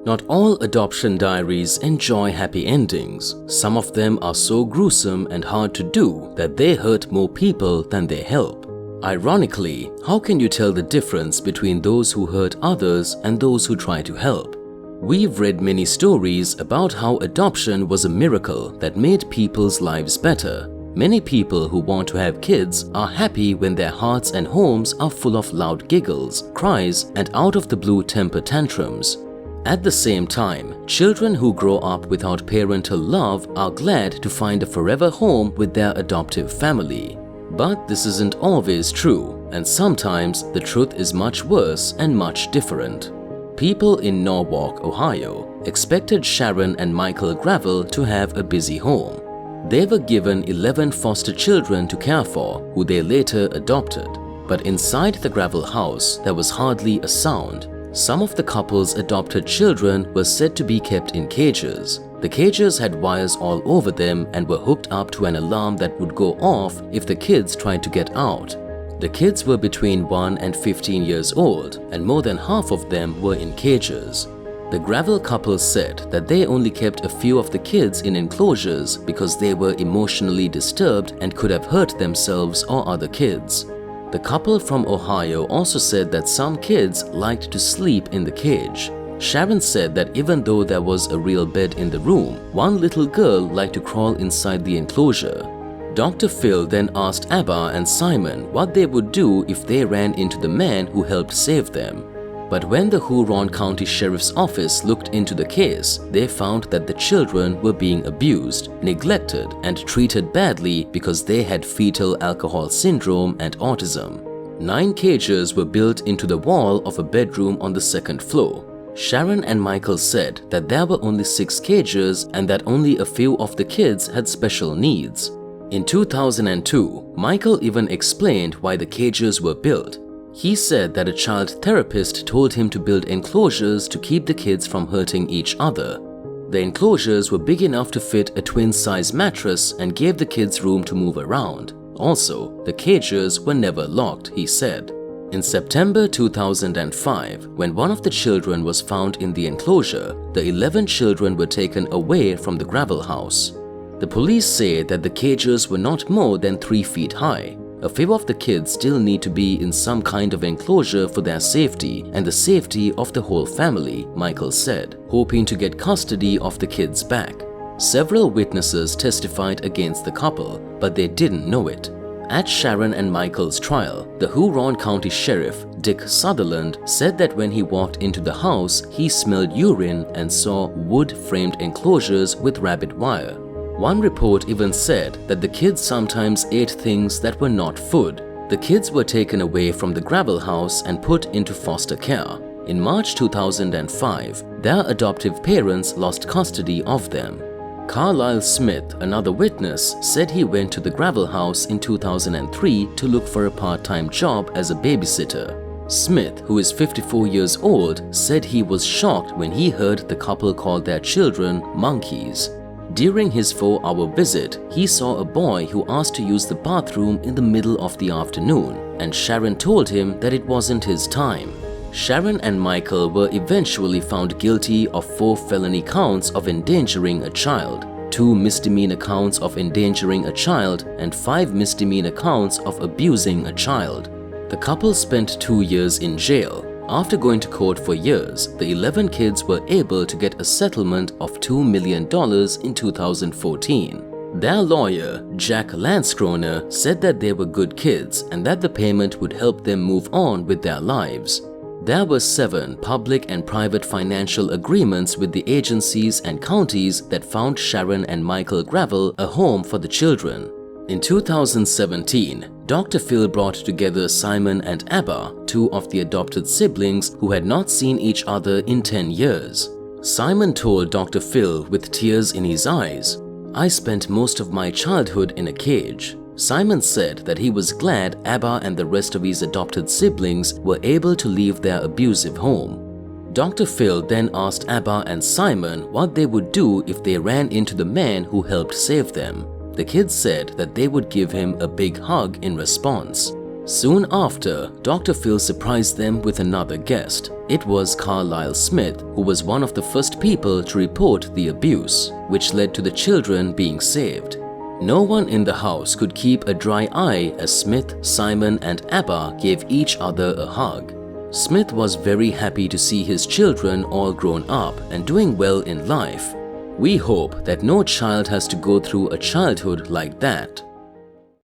Not all adoption diaries enjoy happy endings. Some of them are so gruesome and hard to do that they hurt more people than they help. Ironically, how can you tell the difference between those who hurt others and those who try to help? We've read many stories about how adoption was a miracle that made people's lives better. Many people who want to have kids are happy when their hearts and homes are full of loud giggles, cries, and out-of-the-blue temper tantrums. At the same time, children who grow up without parental love are glad to find a forever home with their adoptive family. But this isn't always true, and sometimes the truth is much worse and much different. People in Norwalk, Ohio, expected Sharon and Michael Gravel to have a busy home. They were given 11 foster children to care for, who they later adopted. But inside the Gravel house, there was hardly a sound. Some of the couple's adopted children were said to be kept in cages. The cages had wires all over them and were hooked up to an alarm that would go off if the kids tried to get out. The kids were between 1 and 15 years old, and more than half of them were in cages. The Gravel couple said that they only kept a few of the kids in enclosures because they were emotionally disturbed and could have hurt themselves or other kids. The couple from Ohio also said that some kids liked to sleep in the cage. Sharon said that even though there was a real bed in the room, one little girl liked to crawl inside the enclosure. Dr. Phil then asked Abba and Simon what they would do if they ran into the man who helped save them. But when the Huron County Sheriff's Office looked into the case, they found that the children were being abused, neglected, and treated badly because they had fetal alcohol syndrome and autism. 9 cages were built into the wall of a bedroom on the 2nd floor. Sharon and Michael said that there were only 6 cages and that only a few of the kids had special needs. In 2002, Michael even explained why the cages were built. He said that a child therapist told him to build enclosures to keep the kids from hurting each other. The enclosures were big enough to fit a twin-size mattress and gave the kids room to move around. Also, the cages were never locked, he said. In September 2005, when one of the children was found in the enclosure, the 11 children were taken away from the Gravel house. The police say that the cages were not more than 3 feet high. A few of the kids still need to be in some kind of enclosure for their safety and the safety of the whole family, Michael said, hoping to get custody of the kids back. Several witnesses testified against the couple, but they didn't know it. At Sharon and Michael's trial, the Huron County Sheriff, Dick Sutherland, said that when he walked into the house, he smelled urine and saw wood-framed enclosures with rabbit wire. One report even said that the kids sometimes ate things that were not food. The kids were taken away from the Gravel house and put into foster care. In March 2005, their adoptive parents lost custody of them. Carlisle Smith, another witness, said he went to the Gravel house in 2003 to look for a part-time job as a babysitter. Smith, who is 54 years old, said he was shocked when he heard the couple call their children monkeys. During his 4-hour visit, he saw a boy who asked to use the bathroom in the middle of the afternoon, and Sharon told him that it wasn't his time. Sharon and Michael were eventually found guilty of 4 felony counts of endangering a child, 2 misdemeanor counts of endangering a child, and 5 misdemeanor counts of abusing a child. The couple spent 2 years in jail. After going to court for years, the 11 kids were able to get a settlement of $2 million in 2014. Their lawyer, Jack Landskroner, said that they were good kids and that the payment would help them move on with their lives. There were 7 public and private financial agreements with the agencies and counties that found Sharon and Michael Gravel a home for the children. In 2017, Dr. Phil brought together Simon and Abba, 2 of the adopted siblings who had not seen each other in 10 years. Simon told Dr. Phil with tears in his eyes, "I spent most of my childhood in a cage." Simon said that he was glad Abba and the rest of his adopted siblings were able to leave their abusive home. Dr. Phil then asked Abba and Simon what they would do if they ran into the man who helped save them. The kids said that they would give him a big hug in response. Soon after, Dr. Phil surprised them with another guest. It was Carlisle Smith, who was one of the first people to report the abuse, which led to the children being saved. No one in the house could keep a dry eye as Smith, Simon and Abba gave each other a hug. Smith was very happy to see his children all grown up and doing well in life. We hope that no child has to go through a childhood like that.